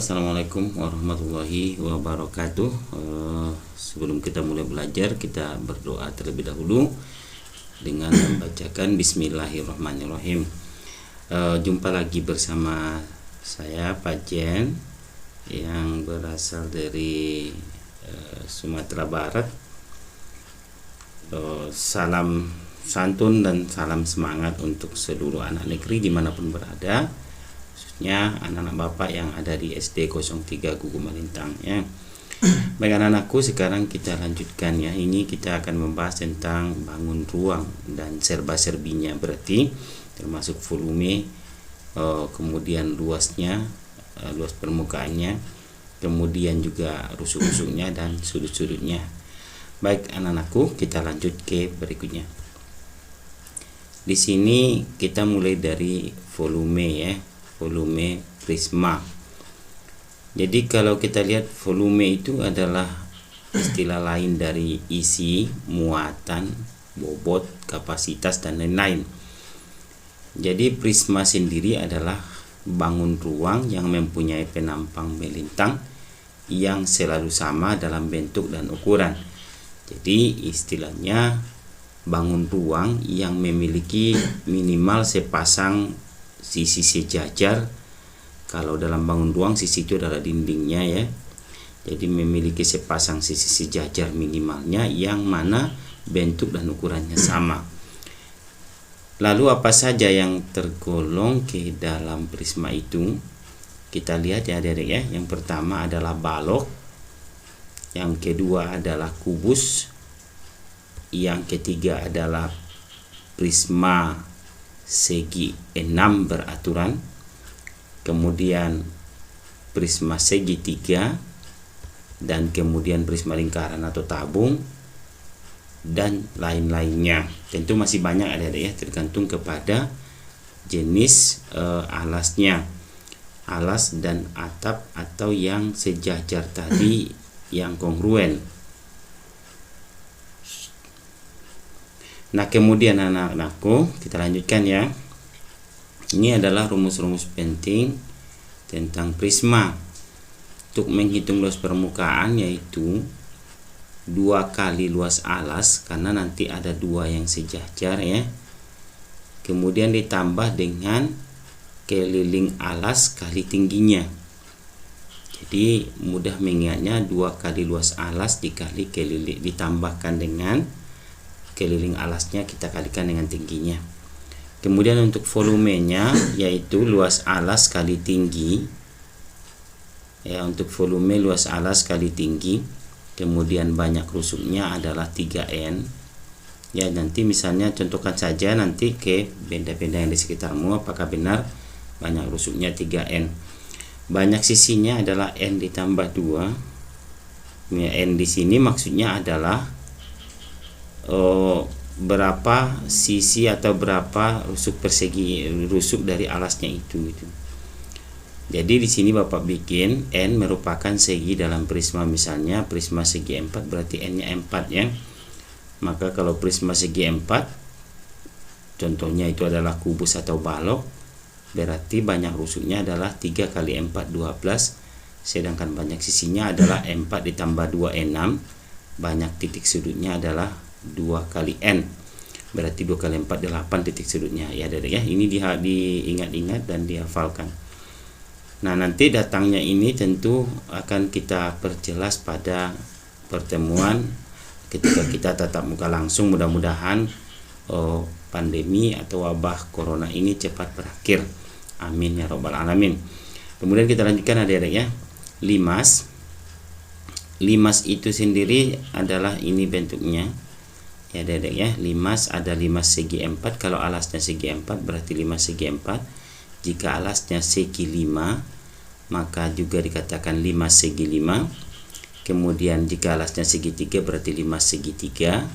Assalamualaikum warahmatullahi wabarakatuh. Sebelum kita mulai belajar, kita berdoa terlebih dahulu dengan membacakan Bismillahirrahmanirrahim. Jumpa lagi bersama saya Pak Jen yang berasal dari Sumatera Barat. Salam santun dan salam semangat untuk seluruh anak negeri dimanapun berada, khususnya anak-anak Bapak yang ada di SD 03 Gugu Malintang ya. Baik anak-anakku, sekarang kita lanjutkan ya. Ini kita akan membahas tentang bangun ruang dan serba-serbinya, berarti termasuk volume, kemudian luasnya, luas permukaannya, kemudian juga rusuk-rusuknya dan sudut-sudutnya. Baik anak-anakku, kita lanjut ke berikutnya. Di sini kita mulai dari volume ya, volume prisma. Jadi kalau kita lihat volume itu adalah istilah lain dari isi, muatan, bobot, kapasitas dan lain-lain. Jadi prisma sendiri adalah bangun ruang yang mempunyai penampang melintang yang selalu sama dalam bentuk dan ukuran. Jadi istilahnya bangun ruang yang memiliki minimal sepasang sisi sejajar. Kalau dalam bangun ruang, sisi itu adalah dindingnya ya. Jadi memiliki sepasang sisi sejajar minimalnya yang mana bentuk dan ukurannya sama. Lalu apa saja yang tergolong ke dalam prisma itu? Kita lihat ya adik-adik ya. Yang pertama adalah balok, yang kedua adalah kubus, yang ketiga adalah prisma segi 6 beraturan, kemudian prisma segi 3, dan kemudian prisma lingkaran atau tabung, dan lain-lainnya. Tentu masih banyak ada ya, tergantung kepada jenis alasnya, alas dan atap atau yang sejajar tadi yang kongruen. Nah kemudian anak-anakku, kita lanjutkan ya. Ini adalah rumus-rumus penting tentang prisma. Untuk menghitung luas permukaan yaitu 2 kali luas alas, karena nanti ada 2 yang sejajar ya. Kemudian ditambah dengan keliling alas kali tingginya. Jadi mudah mengingatnya, 2 kali luas alas dikali keliling, ditambahkan dengan keliling alasnya kita kalikan dengan tingginya. Kemudian untuk volumenya yaitu luas alas kali tinggi ya. Untuk volume luas alas kali tinggi, kemudian banyak rusuknya adalah 3N ya. Nanti misalnya contohkan saja nanti ke benda-benda yang di sekitarmu apakah benar banyak rusuknya 3N. Banyak sisinya adalah N ditambah 2 ya. N di sini maksudnya adalah berapa sisi atau berapa rusuk persegi, rusuk dari alasnya itu gitu. Jadi di sini Bapak bikin N merupakan segi dalam prisma, misalnya prisma segi 4 berarti N-nya 4 ya. Maka kalau prisma segi 4 contohnya itu adalah kubus atau balok, berarti banyak rusuknya adalah 3 kali 4 12, sedangkan banyak sisinya adalah 4 ditambah 2 6, banyak titik sudutnya adalah 2 kali N, berarti 2 kali 4 8 titik sudutnya ya adik ya. Ini diingat-ingat dan dihafalkan. Nah nanti datangnya ini tentu akan kita perjelas pada pertemuan ketika kita tatap muka langsung. Mudah-mudahan pandemi atau wabah corona ini cepat berakhir, amin ya robbal alamin. Kemudian kita lanjutkan adik-adik ya. Limas itu sendiri adalah ini bentuknya ya adik-adik ya. Limas ada limas segi 4. Kalau alasnya segi 4 berarti limas segi 4. Jika alasnya segi 5 maka juga dikatakan limas segi 5. Kemudian jika alasnya segi 3 berarti limas segi 3.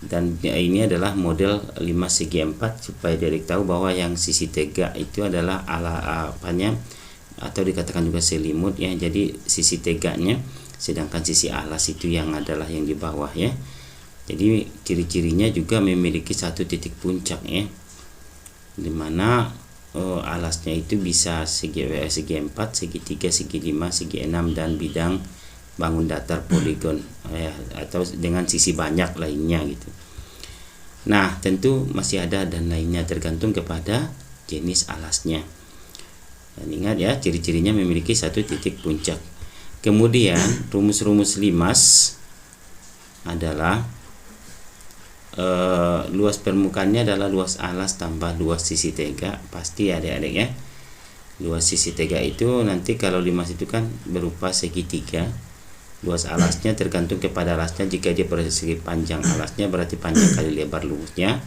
Dan ini adalah model limas segi 4 supaya adik tahu bahwa yang sisi tegak itu adalah apanya, atau dikatakan juga selimut ya. Jadi sisi tegaknya, sedangkan sisi alas itu yang adalah yang di bawah ya. Jadi ciri-cirinya juga memiliki satu titik puncak ya, dimana alasnya itu bisa segi 4, segi 3, segi 5, segi 6 dan bidang bangun datar poligon atau dengan sisi banyak lainnya gitu. Nah, tentu masih ada dan lainnya tergantung kepada jenis alasnya. Dan ingat ya, ciri-cirinya memiliki satu titik puncak. Kemudian rumus-rumus limas adalah luas permukaannya adalah luas alas tambah luas sisi tegak. Pasti adik-adik ya, luas sisi tegak itu nanti kalau limas itu kan berupa segitiga. Luas alasnya tergantung kepada alasnya. Jika dia persegi panjang alasnya berarti panjang kali lebar luasnya.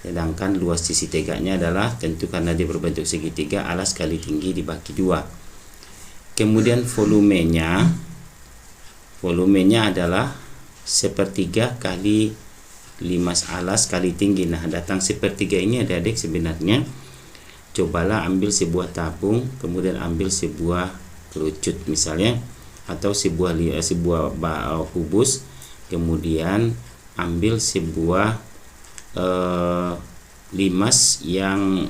Sedangkan luas sisi tegaknya adalah tentu karena dia berbentuk segitiga, alas kali tinggi dibagi 2. Kemudian volumenya adalah 1/3 kali limas alas kali tinggi. Nah, datang 1/3 ini adik-adik sebenarnya cobalah ambil sebuah tabung, kemudian ambil sebuah kerucut misalnya, atau sebuah kubus, kemudian ambil sebuah limas yang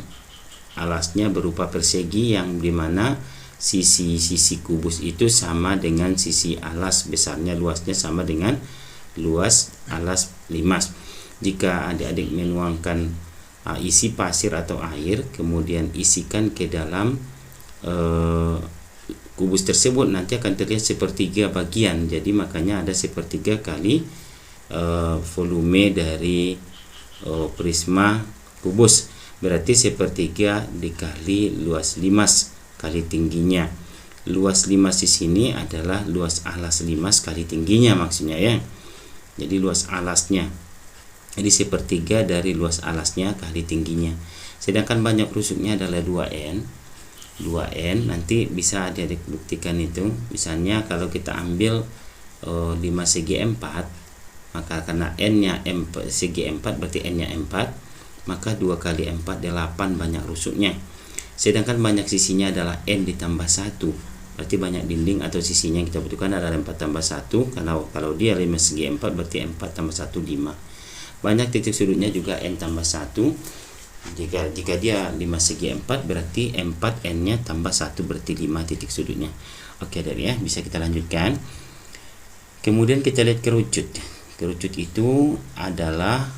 alasnya berupa persegi, yang dimana sisi kubus itu sama dengan sisi alas, besarnya luasnya sama dengan luas alas limas. Jika adik-adik menuangkan isi pasir atau air, kemudian isikan ke dalam kubus tersebut, nanti akan terlihat 1/3 bagian. Jadi makanya ada 1/3 kali volume dari prisma kubus, berarti 1/3 dikali luas limas kali tingginya. Luas limas di sini adalah luas alas limas kali tingginya maksudnya ya. Jadi luas alasnya, jadi 1/3 dari luas alasnya kali tingginya. Sedangkan banyak rusuknya adalah 2N. Nanti bisa adik buktikan itu. Misalnya kalau kita ambil 5 segi 4, maka karena N-nya segi 4 berarti N-nya 4, maka 2 kali 4 8 banyak rusuknya. Sedangkan banyak sisinya adalah N ditambah 1, berarti banyak dinding atau sisinya yang kita butuhkan adalah 4 tambah 1. Karena kalau dia 5 segi 4 berarti 4 tambah 1 5. Banyak titik sudutnya juga N tambah 1. Jika dia 5 segi 4 berarti 4 N-nya tambah 1 berarti 5 titik sudutnya. Oke dari ya, bisa kita lanjutkan. Kemudian kita lihat kerucut. Kerucut itu adalah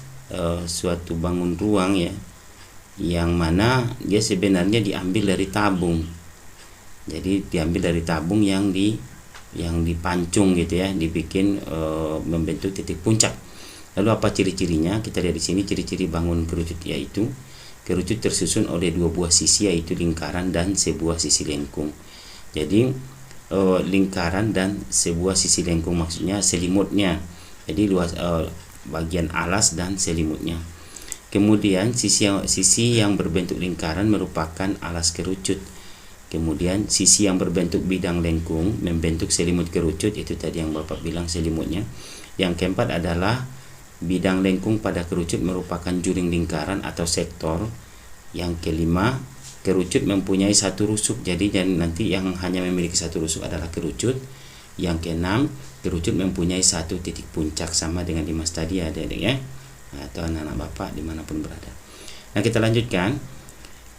suatu bangun ruang ya, yang mana dia sebenarnya diambil dari tabung. Jadi diambil dari tabung yang dipancung gitu ya, dibikin membentuk titik puncak. Lalu apa ciri-cirinya? Kita lihat di sini ciri-ciri bangun kerucut, yaitu kerucut tersusun oleh 2 buah sisi, yaitu lingkaran dan sebuah sisi lengkung. Jadi lingkaran dan sebuah sisi lengkung maksudnya selimutnya. Jadi luas bagian alas dan selimutnya. Kemudian sisi yang berbentuk lingkaran merupakan alas kerucut. Kemudian sisi yang berbentuk bidang lengkung membentuk selimut kerucut, itu tadi yang Bapak bilang selimutnya. Yang keempat adalah bidang lengkung pada kerucut merupakan juring lingkaran atau sektor. Yang kelima, kerucut mempunyai 1 rusuk, jadi nanti yang hanya memiliki 1 rusuk adalah kerucut. Yang keenam, kerucut mempunyai 1 titik puncak, sama dengan limas tadi ya adik-adik ya, atau anak-anak Bapak dimanapun berada. Nah, kita lanjutkan.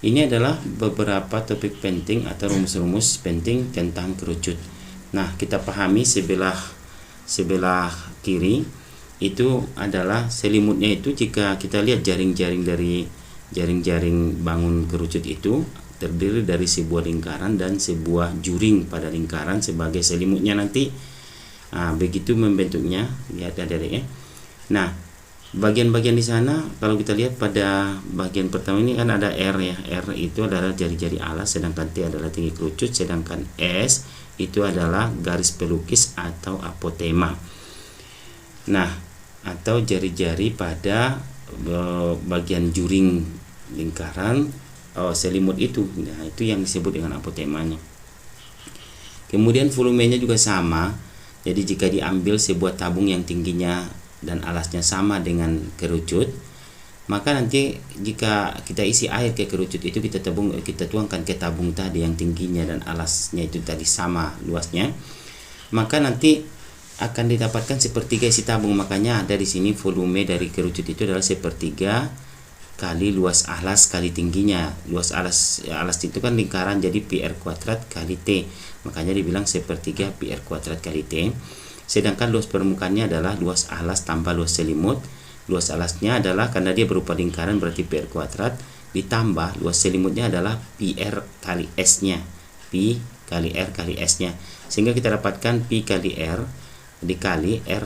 Ini adalah beberapa topik penting atau rumus-rumus penting tentang kerucut. Nah, kita pahami sebelah kiri itu adalah selimutnya. Itu jika kita lihat jaring-jaring dari jaring-jaring bangun kerucut itu terdiri dari sebuah lingkaran dan sebuah juring pada lingkaran sebagai selimutnya nanti. Begitu membentuknya, lihat adik-adik ya. Nah, bagian-bagian di sana kalau kita lihat pada bagian pertama ini kan ada R ya. R itu adalah jari-jari alas, sedangkan T adalah tinggi kerucut, sedangkan S itu adalah garis pelukis atau apotema. Nah, atau jari-jari pada bagian juring lingkaran selimut itu. Nah, itu yang disebut dengan apotemanya. Kemudian volumenya juga sama. Jadi jika diambil sebuah tabung yang tingginya dan alasnya sama dengan kerucut, maka nanti jika kita isi air ke kerucut itu, kita tuangkan ke tabung tadi yang tingginya dan alasnya itu tadi sama luasnya, maka nanti akan didapatkan 1/3 isi tabung. Makanya ada di sini volume dari kerucut itu adalah 1/3 kali luas alas kali tingginya. Luas alas itu kan lingkaran, jadi pi r kuadrat kali t. Makanya dibilang sepertiga pi r kuadrat kali t. Sedangkan luas permukaannya adalah luas alas tambah luas selimut. Luas alasnya adalah karena dia berupa lingkaran berarti pi r kuadrat, ditambah luas selimutnya adalah pi r kali s-nya. Pi kali r kali s-nya. Sehingga kita dapatkan pi kali r dikali r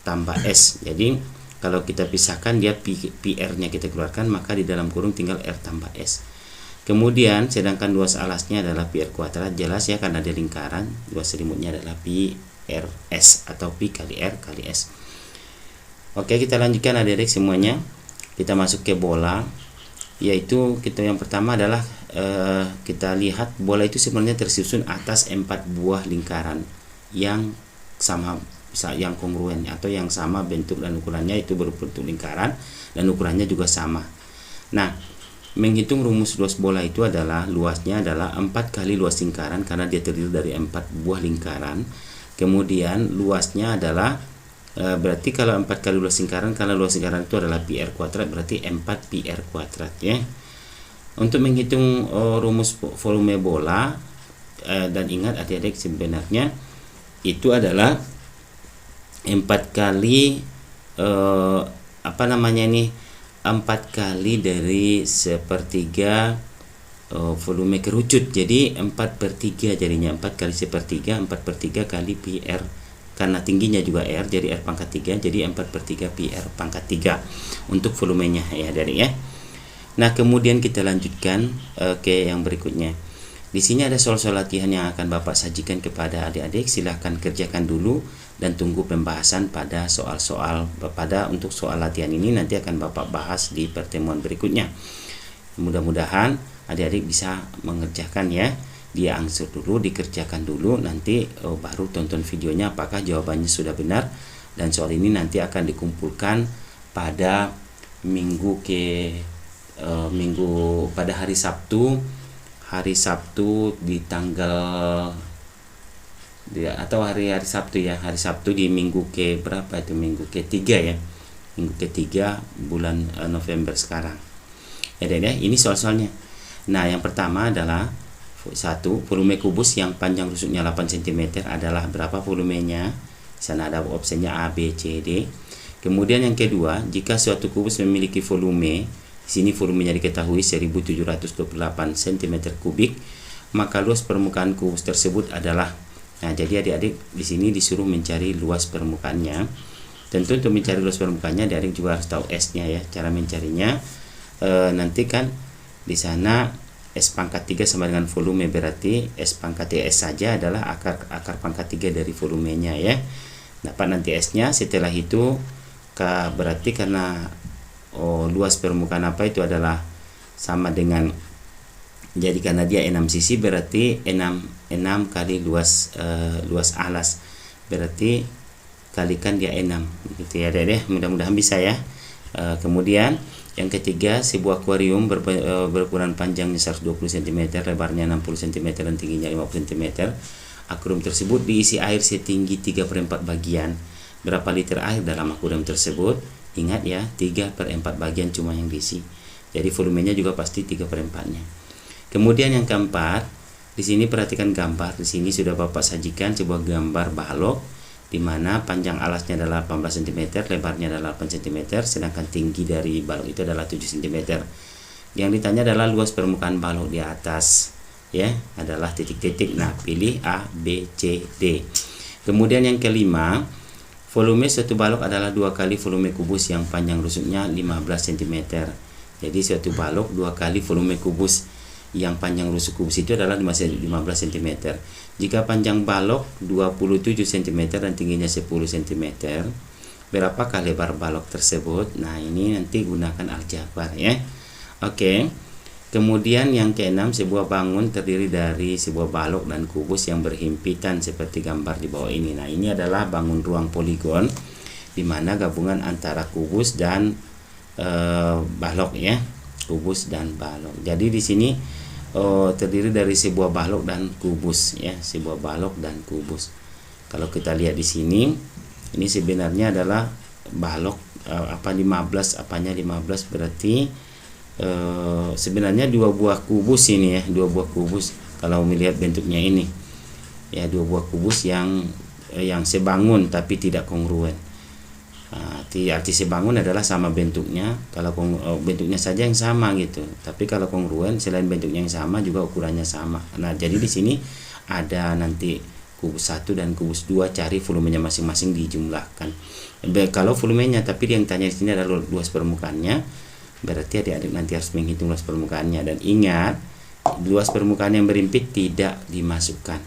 tambah s. Jadi kalau kita pisahkan dia pi r-nya kita keluarkan, maka di dalam kurung tinggal r tambah s. Kemudian sedangkan luas alasnya adalah pi r kuadrat, jelas ya karena dia lingkaran, luas selimutnya adalah pi r s atau pi kali r kali s. Oke, kita lanjutkan adik-adik semuanya. Kita masuk ke bola, yaitu kita yang pertama adalah kita lihat bola itu sebenarnya tersusun atas 4 buah lingkaran yang sama, yang kongruen atau yang sama bentuk dan ukurannya, itu berbentuk lingkaran dan ukurannya juga sama. Nah, menghitung rumus luas bola itu adalah luasnya adalah 4 kali luas lingkaran karena dia terdiri dari 4 buah lingkaran. Kemudian luasnya adalah berarti kalau 4 kali luas lingkaran, karena luas lingkaran itu adalah pi r kuadrat, berarti 4 pi r kuadrat ya. Untuk menghitung rumus volume bola, dan ingat adik-adik sebenarnya itu adalah 4 kali 4 kali dari sepertiga volume kerucut, jadi 4/3 jadinya. 4 kali sepertiga, 4/3 kali pi r, karena tingginya juga r jadi r pangkat 3, jadi 4/3 pi r pangkat 3 untuk volumenya ya dari ya. Nah, kemudian kita lanjutkan ke yang berikutnya. Di sini ada soal-soal latihan yang akan Bapak sajikan kepada adik-adik. Silahkan kerjakan dulu dan tunggu pembahasan pada soal-soal untuk soal latihan ini nanti akan Bapak bahas di pertemuan berikutnya. Mudah-mudahan adik-adik bisa mengerjakan ya. Dia ansur dulu, dikerjakan dulu, nanti baru tonton videonya apakah jawabannya sudah benar. Dan soal ini nanti akan dikumpulkan pada pada hari Sabtu di tanggal atau hari Sabtu ya, hari Sabtu di minggu ke berapa itu, minggu ketiga ya, minggu ketiga bulan November sekarang ya deh. Ini soal-soalnya. Nah, yang pertama adalah 1, volume kubus yang panjang rusuknya 8 cm adalah berapa volumenya. Di sana ada opsinya A, B, C, D. Kemudian yang kedua, jika suatu kubus memiliki volume, di sini volumenya diketahui 1728 cm3, maka luas permukaan kubus tersebut adalah. Nah, jadi adik-adik di sini disuruh mencari luas permukaannya. Tentu untuk mencari luas permukaannya adik-adik juga harus tahu S-nya ya. Cara mencarinya nanti kan di sana S pangkat 3 sama dengan volume, berarti S pangkat S saja adalah akar pangkat 3 dari volumenya ya. Dapat nanti S-nya. Setelah itu berarti karena luas permukaan apa itu adalah sama dengan, jadi karena dia 6 sisi berarti 6 kali luas alas, berarti kalikan dia 6 gitu ya deh. Mudah-mudahan bisa ya. Kemudian yang ketiga, sebuah akuarium berukuran panjangnya 120 cm, lebarnya 60 cm dan tingginya 50 cm. Akuarium tersebut diisi air setinggi 3/4 bagian. Berapa liter air dalam akuarium tersebut? Ingat ya, 3/4 bagian cuma yang diisi. Jadi volumenya juga pasti 3/4-nya. Kemudian yang keempat, di sini perhatikan gambar. Di sini sudah Bapak sajikan sebuah gambar balok di mana panjang alasnya adalah 18 cm, lebarnya adalah 8 cm, sedangkan tinggi dari balok itu adalah 7 cm. Yang ditanya adalah luas permukaan balok di atas ya, adalah titik-titik. Nah, pilih A, B, C, D. Kemudian yang kelima, volume suatu balok adalah 2 kali volume kubus yang panjang rusuknya 15 cm. Jadi suatu balok 2 kali volume kubus yang panjang rusuk kubus itu adalah 15 cm. Jika panjang balok 27 cm dan tingginya 10 cm, berapakah lebar balok tersebut? Nah, ini nanti gunakan aljabar ya. Oke. Kemudian yang keenam, sebuah bangun terdiri dari sebuah balok dan kubus yang berhimpitan seperti gambar di bawah ini. Nah, ini adalah bangun ruang poligon di mana gabungan antara kubus dan balok ya, kubus dan balok. Jadi di sini terdiri dari sebuah balok dan kubus ya, sebuah balok dan kubus. Kalau kita lihat di sini, ini sebenarnya adalah balok 15, apanya 15 berarti sebenarnya dua buah kubus ini ya, dua buah kubus kalau melihat bentuknya ini ya, dua buah kubus yang sebangun tapi tidak kongruen. Arti sebangun adalah sama bentuknya, kalau bentuknya saja yang sama gitu, tapi kalau kongruen selain bentuknya yang sama juga ukurannya sama. Nah jadi di sini ada nanti kubus 1 dan kubus 2, cari volumenya masing-masing dijumlahkan. Kalau volumenya, tapi yang tanya di sini adalah luas permukaannya, berarti adik-adik nanti harus menghitung luas permukaannya, dan ingat luas permukaan yang berimpit tidak dimasukkan.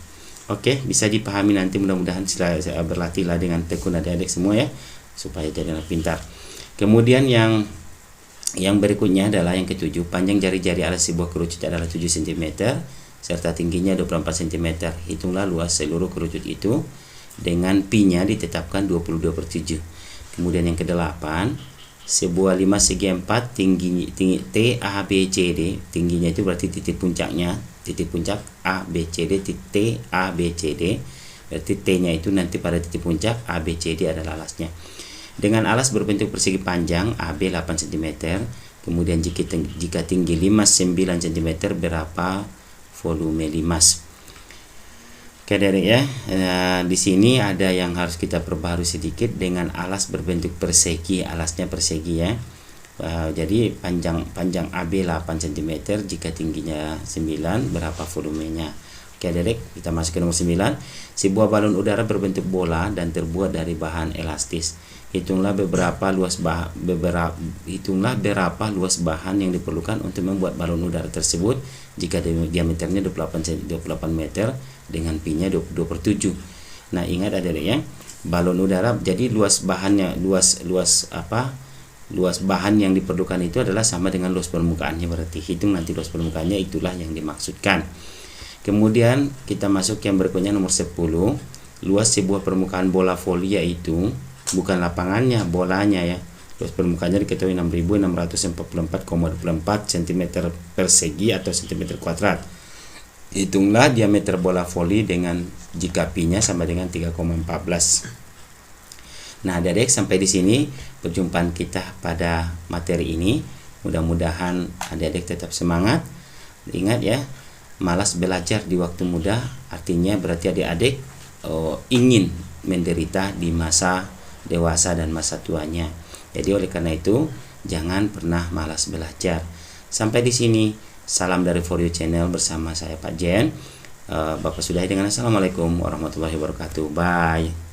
Oke, bisa dipahami nanti, mudah-mudahan saya berlatihlah dengan tekun adik-adik semua ya, supaya jadi anak pintar. Kemudian yang berikutnya adalah yang ketujuh, panjang jari-jari alas sebuah kerucut adalah 7 cm serta tingginya 24 cm. Hitunglah luas seluruh kerucut itu dengan pi-nya ditetapkan 22/7. Kemudian yang kedelapan, sebuah 5 segi 4 tinggi T A B C D, tingginya itu berarti titik puncaknya, titik puncak A B C D, T A B C D, berarti T-nya itu nanti pada titik puncak, A B C D adalah alasnya. Dengan alas berbentuk persegi panjang AB 8 cm, kemudian jika tinggi limas 9 cm, berapa volume limas? Oke adik ya, di sini ada yang harus kita perbaharui sedikit dengan alas berbentuk persegi, alasnya persegi ya. Jadi panjang AB 8 cm, jika tingginya 9, berapa volumenya? Oke adik, kita masuk ke nomor 9. Sebuah balon udara berbentuk bola dan terbuat dari bahan elastis. Hitunglah berapa luas bahan yang diperlukan untuk membuat balon udara tersebut jika diameternya 28 meter dengan pi-nya 22/7. Nah, ingat adik ya, balon udara jadi luas bahan yang diperlukan itu adalah sama dengan luas permukaannya, berarti hitung nanti luas permukaannya, itulah yang dimaksudkan. Kemudian kita masuk yang berikutnya nomor 10. Luas sebuah permukaan bola voli yaitu bukan lapangannya, bolanya ya. Luas permukaannya diketahui 6.644,24 cm persegi atau cm kuadrat. Hitunglah diameter bola voli dengan jika pi-nya sama dengan 3,14. Nah, adik-adik, sampai di sini perjumpaan kita pada materi ini. Mudah-mudahan adik-adik tetap semangat. Ingat ya, malas belajar di waktu muda artinya berarti adik-adik ingin menderita di masa dewasa dan masa tuanya. Jadi oleh karena itu jangan pernah malas belajar. Sampai di sini salam dari For You Channel bersama saya Pak Jen. Bapak sudahi dengan assalamualaikum warahmatullahi wabarakatuh. Bye.